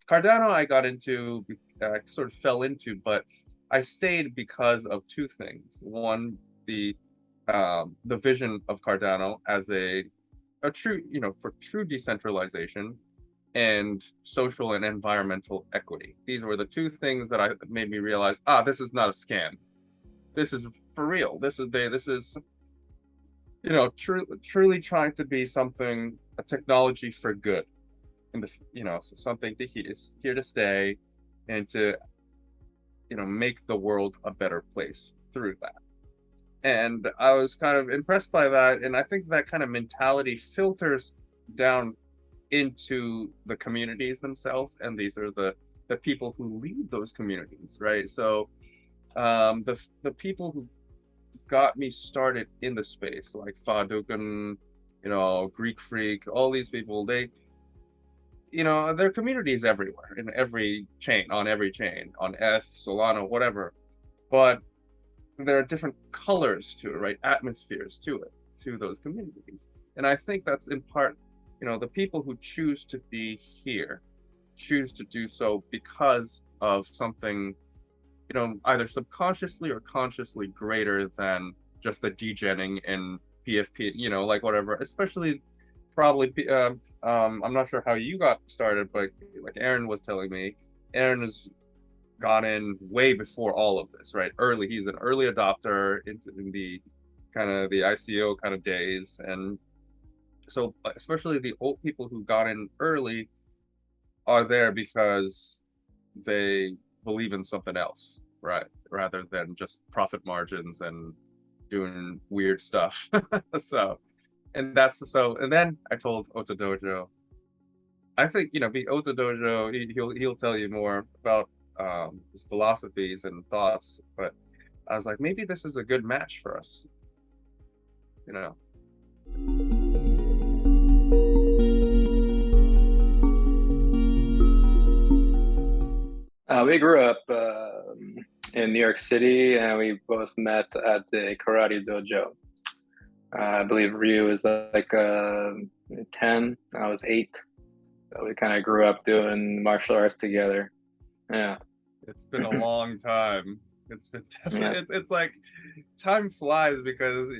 Cardano I got into, I sort of fell into, but I stayed because of two things. One, the vision of Cardano as a true, for true decentralization and social and environmental equity. These were the two things that I made me realize, this is not a scam. This is for real. This is truly trying to be something, a technology for good, in the something to is here to stay, and to make the world a better place through that. And I was kind of impressed by that, and I think that kind of mentality filters down into the communities themselves, and these are the people who lead those communities, right? So the people who got me started in the space, like Fadukan, Greek Freak, all these people, their communities everywhere, in every chain, on Solana, whatever. But there are different colors to it, right? Atmospheres to it, to those communities. And I think that's in part, the people who choose to be here choose to do so because of something, either subconsciously or consciously greater than just the degenning and PFP, like whatever, especially probably, I'm not sure how you got started, but like Aaron was telling me, Aaron has got in way before all of this, right? Early, he's an early adopter in the kind of the ICO kind of days. And so especially the old people who got in early are there because they believe in something else, right? Rather than just profit margins and doing weird stuff. So, and then I told Otodojo, I think, be Otodojo, he'll tell you more about his philosophies and thoughts, but I was like, maybe this is a good match for us, We grew up in New York City, and we both met at the karate dojo. I believe Ryu was like 10, I was 8. So we kind of grew up doing martial arts together. Yeah. It's been a long time. It's been definitely, Yeah. it's like time flies because,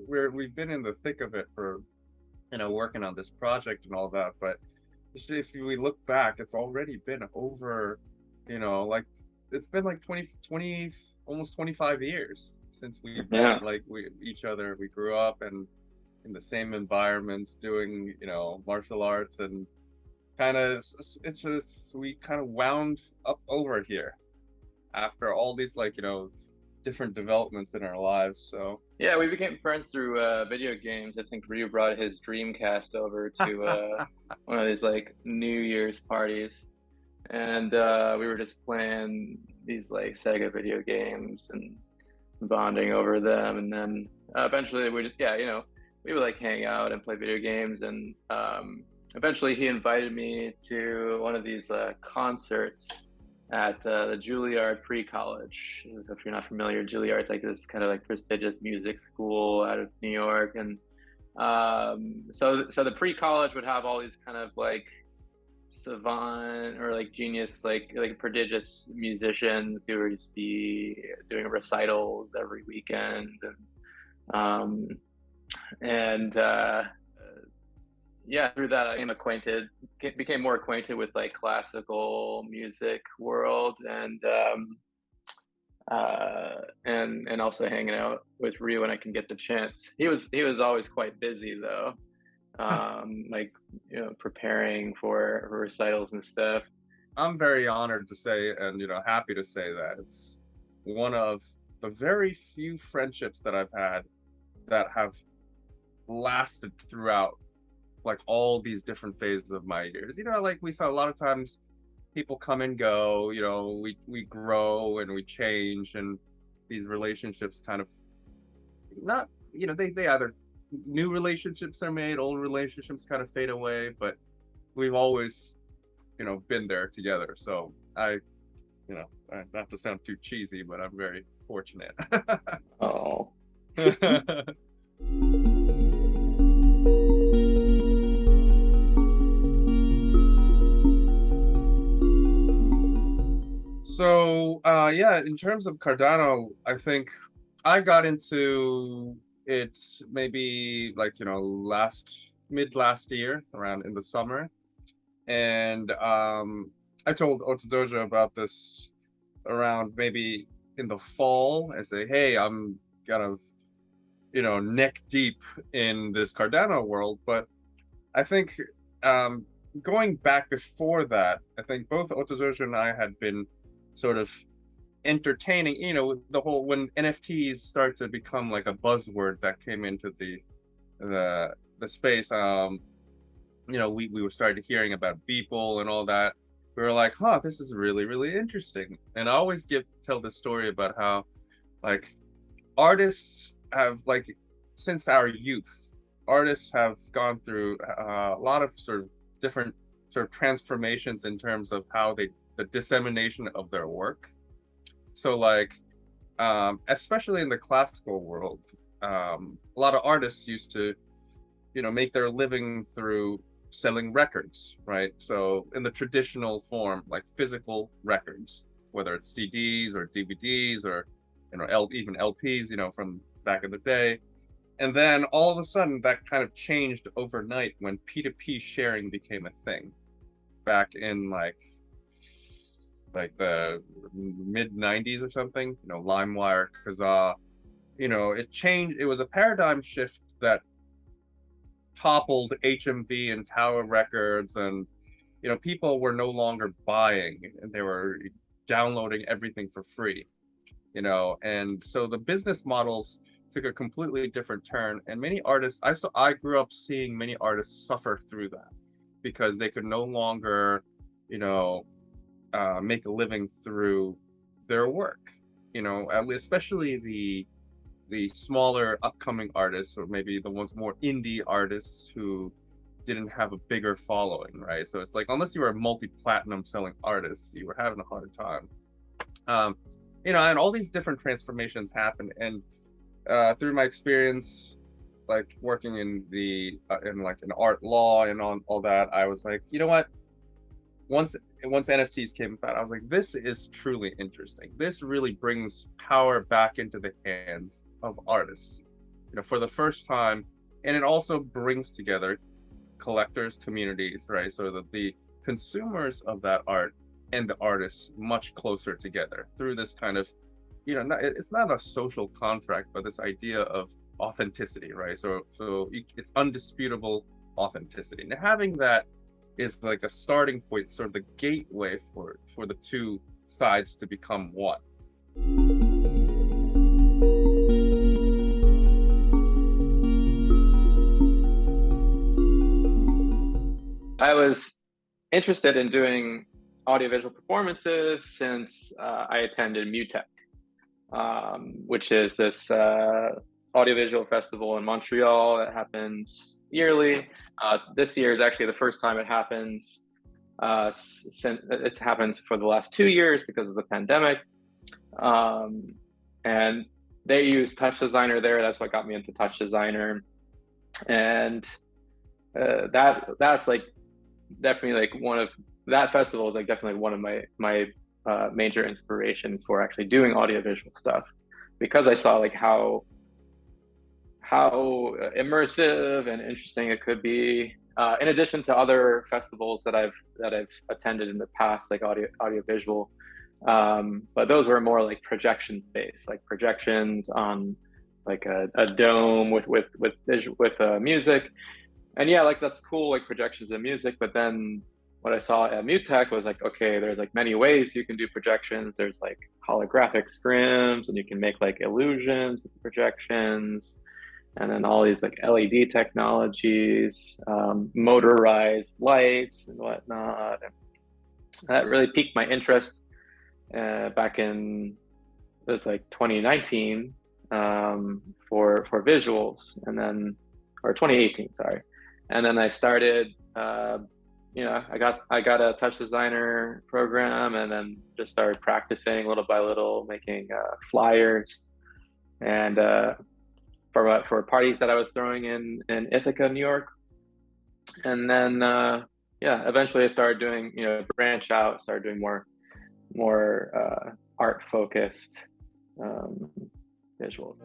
we've been in the thick of it for, working on this project and all that. But if we look back, it's already been over, like it's been like 20, almost 25 years since we Yeah. met, like each other. We grew up and in the same environments doing, martial arts, and kind of, it's just, we kind of wound up over here after all these, like, different developments in our lives. So Yeah, we became friends through video games. I think Ryu brought his Dreamcast over to one of these like New Year's parties, and we were just playing these like Sega video games and bonding over them. And then eventually we just, we would like hang out and play video games. And eventually he invited me to one of these concerts at the Juilliard Pre-College. If you're not familiar, Juilliard's like this kind of like prestigious music school out of New York. And so the pre-college would have all these kind of like savant or like genius, like prodigious musicians who would just be doing recitals every weekend. And yeah, through that I became more acquainted with like classical music world, and also hanging out with Ryu when I can get the chance. He was always quite busy though, like preparing for recitals and stuff. I'm very honored to say, and happy to say, that it's one of the very few friendships that I've had that have lasted throughout like all these different phases of my years. Like we saw a lot of times people come and go, we grow and we change, and these relationships kind of not, they either new relationships are made, old relationships kind of fade away, but we've always, been there together. So not to sound too cheesy, but I'm very fortunate. Oh. So, yeah, in terms of Cardano, I think I got into it maybe like, mid last year, around in the summer. And I told Otodojo about this around maybe in the fall. I say, hey, I'm kind of, neck deep in this Cardano world. But I think um, going back before that, I think both Otodojo and I had been sort of entertaining, the whole when NFTs start to become like a buzzword that came into the space. We were started hearing about Beeple and all that. We were like, huh, this is really, really interesting. And I always tell this story about how like artists have like since our youth, artists have gone through a lot of sort of different sort of transformations in terms of how the dissemination of their work. So like especially in the classical world, a lot of artists used to, make their living through selling records, right? So in the traditional form, like physical records, whether it's CDs or DVDs or even LPs, from back in the day. And then all of a sudden, that kind of changed overnight when P2P sharing became a thing back in like the mid 90s or something, LimeWire, Kazaa, it changed. It was a paradigm shift that toppled HMV and Tower Records, and people were no longer buying, and they were downloading everything for free, and so the business models took a completely different turn, and many artists, I grew up seeing many artists suffer through that because they could no longer, you know make a living through their work, especially the smaller upcoming artists, or maybe the ones more indie artists who didn't have a bigger following, right? So it's like unless you were a multi-platinum selling artist, you were having a hard time. And all these different transformations happen. And through my experience, like working in in art law and on all that, I was like, you know what? Once NFTs came about, I was like, this is truly interesting. This really brings power back into the hands of artists, for the first time, and it also brings together collectors, communities, right? So that the consumers of that art and the artists much closer together through this kind of, it's not a social contract, but this idea of authenticity, right? So it's undisputable authenticity. Now having that is like a starting point, sort of the gateway for the two sides to become one. I was interested in doing audiovisual performances since I attended MUTEC, which is this audiovisual festival in Montreal that happens yearly. This year is actually the first time it happens. Since it's happened for the last 2 years because of the pandemic, and they use Touch Designer there. That's what got me into Touch Designer, and that's like definitely like that festival is like definitely one of my major inspirations for actually doing audiovisual stuff, because I saw like how immersive and interesting it could be. In addition to other festivals that I've attended in the past, like audiovisual, but those were more like projection based, like projections on like a dome with music, and yeah, like that's cool, like projections and music. But then what I saw at MUTEC was like, okay, there's like many ways you can do projections. There's like holographic scrims, and you can make like illusions with the projections, and then all these like LED technologies, motorized lights and whatnot. And that really piqued my interest back in, it was like 2019, for visuals, and then, or 2018, sorry. And then I started, I got a Touch Designer program, and then just started practicing little by little, making flyers, and for parties that I was throwing in Ithaca, New York. And then eventually I started doing, branch out, started doing more more art focused visuals.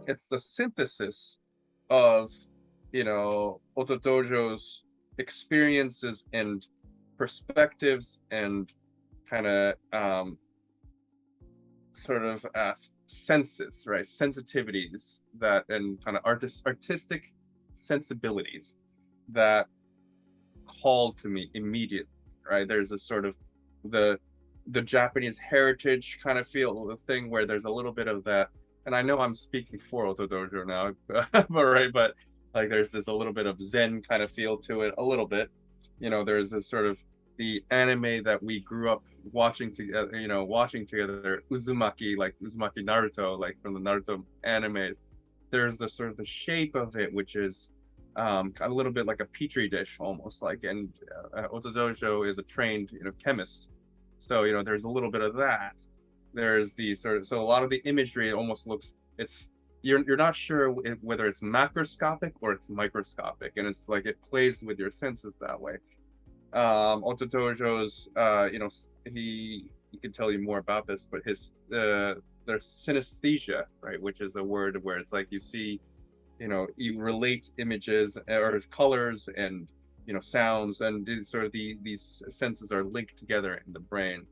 It's the synthesis of, Otodojo's experiences and perspectives and kind of sort of senses, right? Sensitivities that, and kind of artistic sensibilities that called to me immediately, right? There's a sort of the Japanese heritage kind of feel, the thing where there's a little bit of that. And I know I'm speaking for Otodojo now, but right, but like there's this a little bit of Zen kind of feel to it, a little bit. There's this sort of the anime that we grew up watching together, Uzumaki, like Uzumaki Naruto, like from the Naruto animes. There's the sort of the shape of it, which is a little bit like a petri dish almost like. And Otodojo is a trained, chemist, so there's a little bit of that. There's the sort of, so a lot of the imagery almost looks, it's, you're not sure whether it's macroscopic or it's microscopic, and it's like it plays with your senses that way. Otodojo's, he can tell you more about this, but his there's synesthesia, right, which is a word where it's like you see, you relate images or colors and sounds, and sort of these senses are linked together in the brain.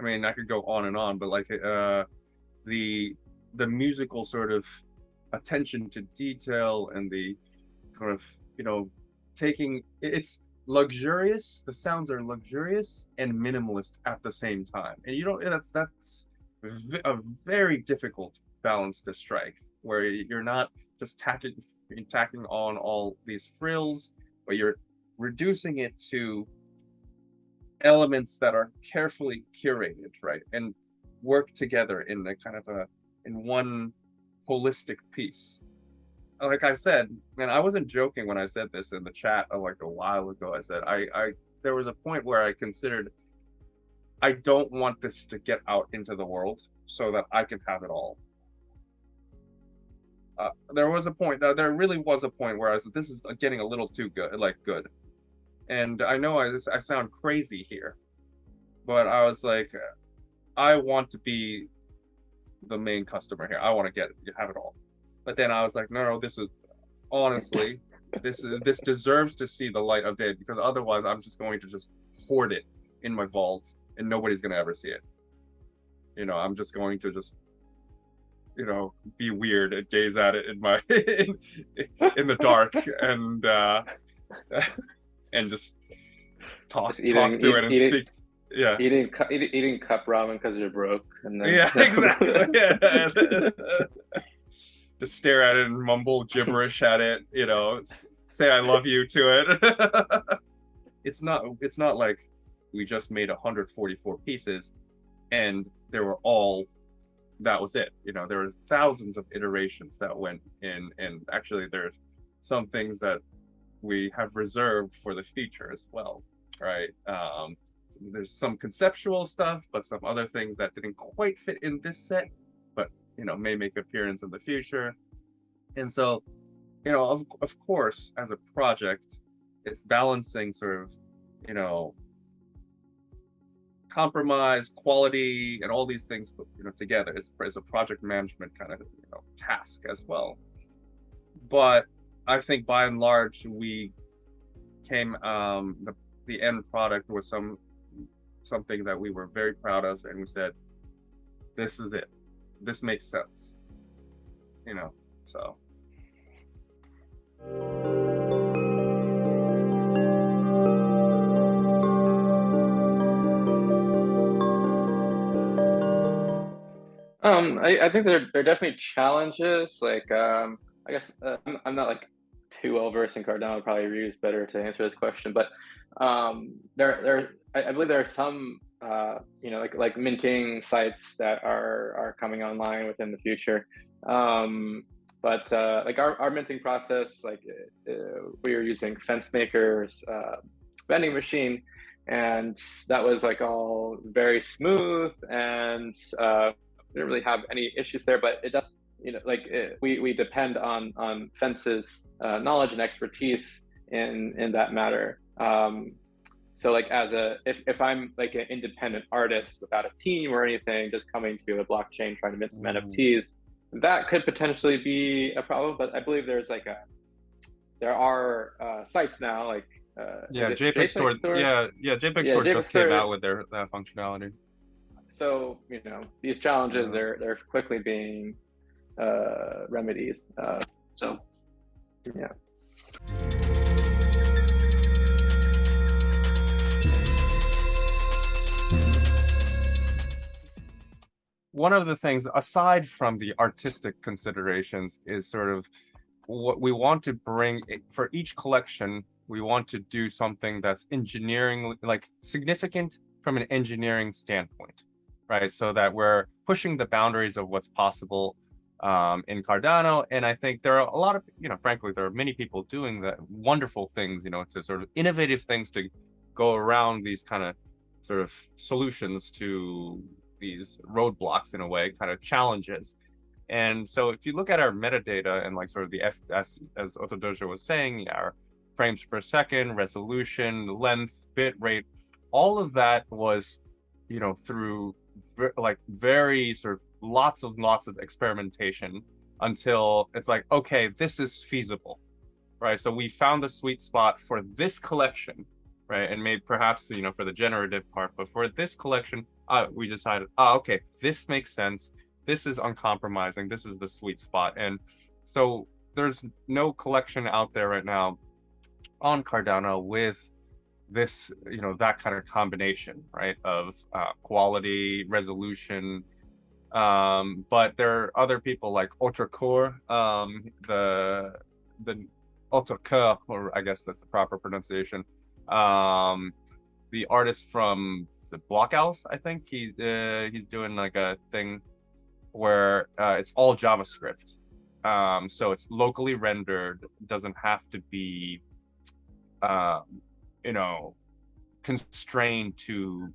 I mean, I could go on and on, but like the musical sort of attention to detail and the kind of taking, it's luxurious. The sounds are luxurious and minimalist at the same time, and that's a very difficult balance to strike, where you're not just tacking on all these frills, but you're reducing it to elements that are carefully curated, right, and work together in a kind of in one holistic piece. Like I said, and I wasn't joking when I said this in the chat like a while ago. I said I there was a point where I considered, I don't want this to get out into the world so that I can have it all. There was a point, there really was a point where I said, this is getting a little too good. And I know I sound crazy here, but I was like, I want to be the main customer here. I want to have it all. But then I was like, no, this is honestly, this deserves to see the light of day, because otherwise I'm just going to just hoard it in my vault and nobody's going to ever see it. I'm just going to just be weird and gaze at it in my in the dark, and and just talk to it and speak. Yeah, eating cup ramen because you're broke, and then yeah, exactly. Yeah. Just stare at it and mumble gibberish at it, say I love you to it. It's not like we just made 144 pieces and they were all, that was it. There was thousands of iterations that went in, and actually there's some things that we have reserved for the future as well, right? There's some conceptual stuff, but some other things that didn't quite fit in this set, but may make appearance in the future. And so, of course, as a project, it's balancing sort of, compromise, quality, and all these things, together. It's a project management kind of task as well. But I think by and large, we came, the end product was something that we were very proud of, and we said, this is it. This makes sense. So. I think there are definitely challenges. Like, I guess I'm not like too well versed in Cardano. Probably Ryu's better to answer this question. But I believe there are some like minting sites that are coming online within the future. But like our minting process, like we were using FenceMaker's vending machine, and that was like all very smooth, and we didn't really have any issues there. But it does we depend on Fence's knowledge and expertise in that matter. So like if I'm like an independent artist without a team or anything, just coming to a blockchain trying to mint some NFTs, that could potentially be a problem. But I believe there are sites now, like is Yeah, it JPEG Store. JPEG Store? Yeah, JPEG Yeah, Store JPEG just came Store. out with their that functionality. So these challenges, Yeah. they're quickly being remedied. So yeah. One of the things, aside from the artistic considerations, is sort of what we want to bring for each collection. We want to do something that's engineering, like significant from an engineering standpoint, right? So that we're pushing the boundaries of what's possible in Cardano. And I think there are a lot of, frankly, there are many people doing that wonderful things, to sort of innovative things to go around these kind of sort of solutions to these roadblocks in a way, kind of challenges. And so if you look at our metadata and like sort of the as Otodojo was saying, our frames per second, resolution, length, bit rate, all of that was, through like very sort of lots of experimentation until it's like, okay, this is feasible, right? So we found the sweet spot for this collection, right? And maybe perhaps, for the generative part, but for this collection, we decided, okay, this makes sense. This is uncompromising. This is the sweet spot. And so there's no collection out there right now on Cardano with this, that kind of combination, right, of quality, resolution. But there are other people like Otracore, the Otoka, or I guess that's the proper pronunciation. The artist from the Block Owls, I think he's doing like a thing where it's all JavaScript. So it's locally rendered, doesn't have to be, constrained to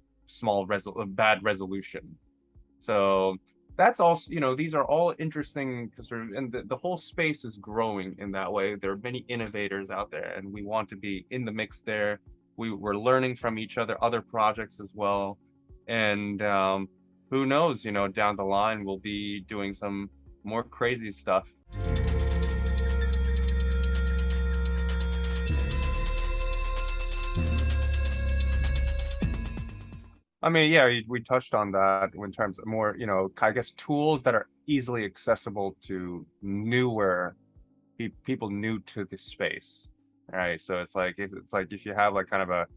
bad resolution. So that's also, these are all interesting, and the whole space is growing in that way. There are many innovators out there, and we want to be in the mix there. We're learning from each other projects as well. And who knows, down the line, we'll be doing some more crazy stuff. I mean, yeah, we touched on that in terms of more, I guess tools that are easily accessible to newer people new to the space, right? So it's like if you have like kind of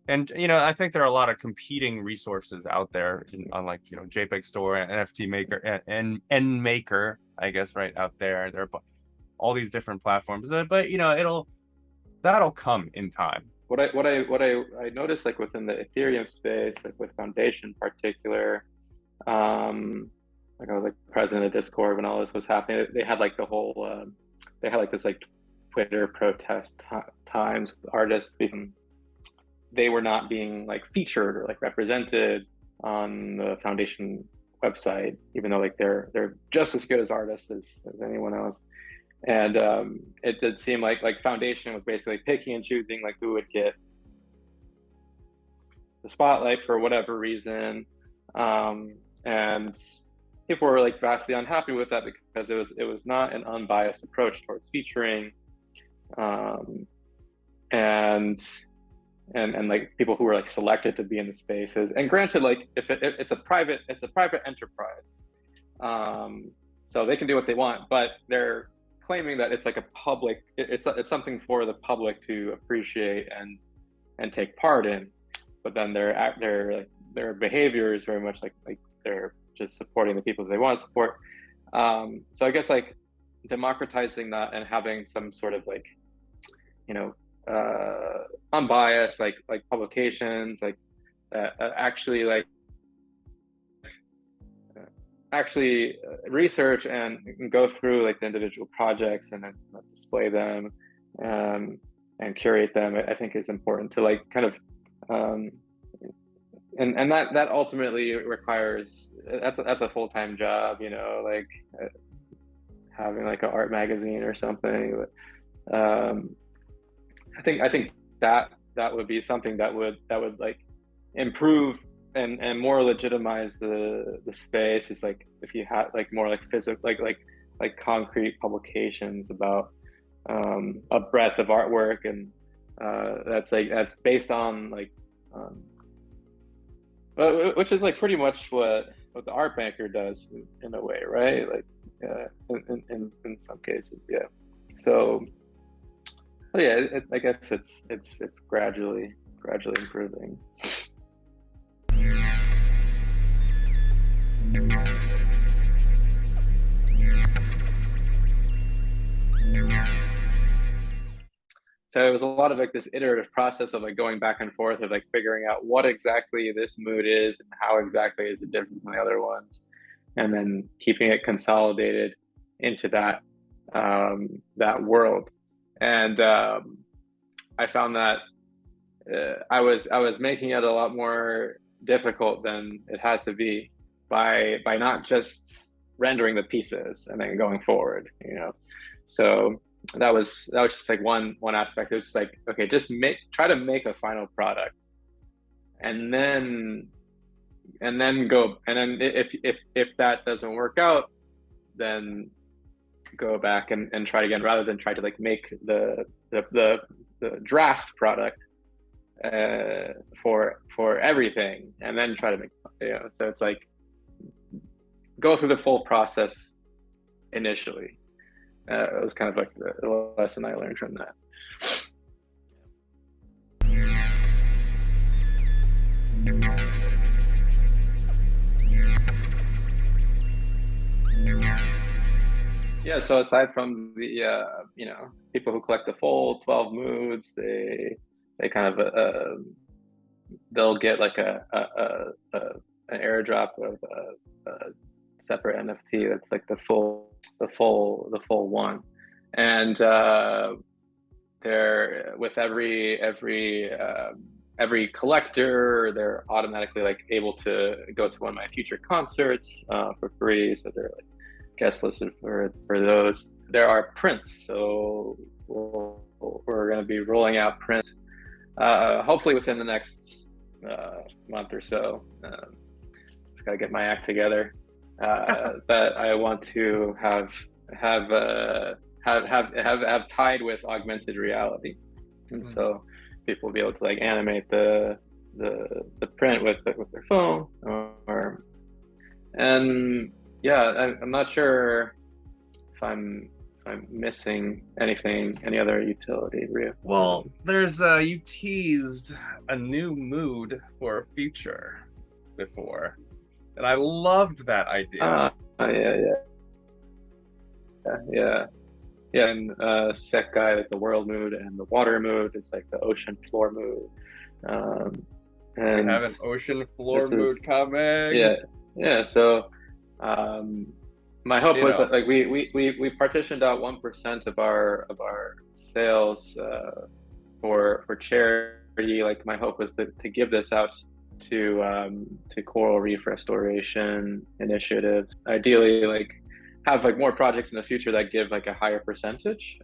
and I think there are a lot of competing resources out there on like JPEG Store, NFT Maker, and Maker, I guess, right out there. There are all these different platforms, but that'll come in time. What I noticed, like within the Ethereum space, like with Foundation in particular, like I was like present at Discord when all this was happening. They had like the whole they had like this like Twitter protest times with artists because they were not being like featured or like represented on the Foundation website, even though like they're just as good as artists as anyone else. And it did seem like Foundation was basically picking and choosing like who would get the spotlight for whatever reason, and people were like vastly unhappy with that because it was not an unbiased approach towards featuring, and like people who were like selected to be in the spaces. And granted, like if it's a private enterprise, so they can do what they want, but they're claiming that it's like a public, it's something for the public to appreciate and take part in. But then their behavior is very much like they're just supporting the people they want to support. So I guess like democratizing that and having some sort of like unbiased like publications like actually like research and go through like the individual projects and then display them and curate them, I think is important to like kind of and that ultimately requires that's a full-time job, like having like an art magazine or something. But, I think that would be something that would like improve and more legitimize the space. Is like if you had like more like physical like concrete publications about a breadth of artwork, and that's based on like um, which is like pretty much what the art banker does in a way, right? Like in some cases, yeah. So yeah, I guess it's gradually improving. So it was a lot of like this iterative process of like going back and forth of like figuring out what exactly this mood is and how exactly is it different from the other ones, and then keeping it consolidated into that world. And I found that I was making it a lot more difficult than it had to be by not just rendering the pieces and then going forward, you know. So that was just like one aspect. It was just like, okay, just try to make a final product, and then go, and then if that doesn't work out, then go back and try again, rather than try to like make the draft product for everything and then try to make, you know. So it's like go through the full process initially. It was kind of like the lesson I learned from that. Yeah, so aside from the people who collect the full 12 moods, they kind of they'll get like an airdrop of a separate NFT that's like the full one. And they're with every collector, they're automatically like able to go to one of my future concerts for free. So they're like guest listed for those. There are prints, so we're going to be rolling out prints hopefully within the next month or so. Just got to get my act together. That I want to have tied with augmented reality, and so people will be able to like animate the print with their phone, and yeah, I'm not sure if I'm missing anything, any other utility, Ryu. Well, there's you teased a new mood for a future before, and I loved that idea. Yeah. And Sekai, like the world mood, and the water mood, it's like the ocean floor mood. And we have an ocean floor mood coming. Yeah. So my hope was that like we partitioned out 1% of our sales for charity. Like my hope was to give this out to coral reef restoration initiatives. Ideally, like have like more projects in the future that give like a higher percentage.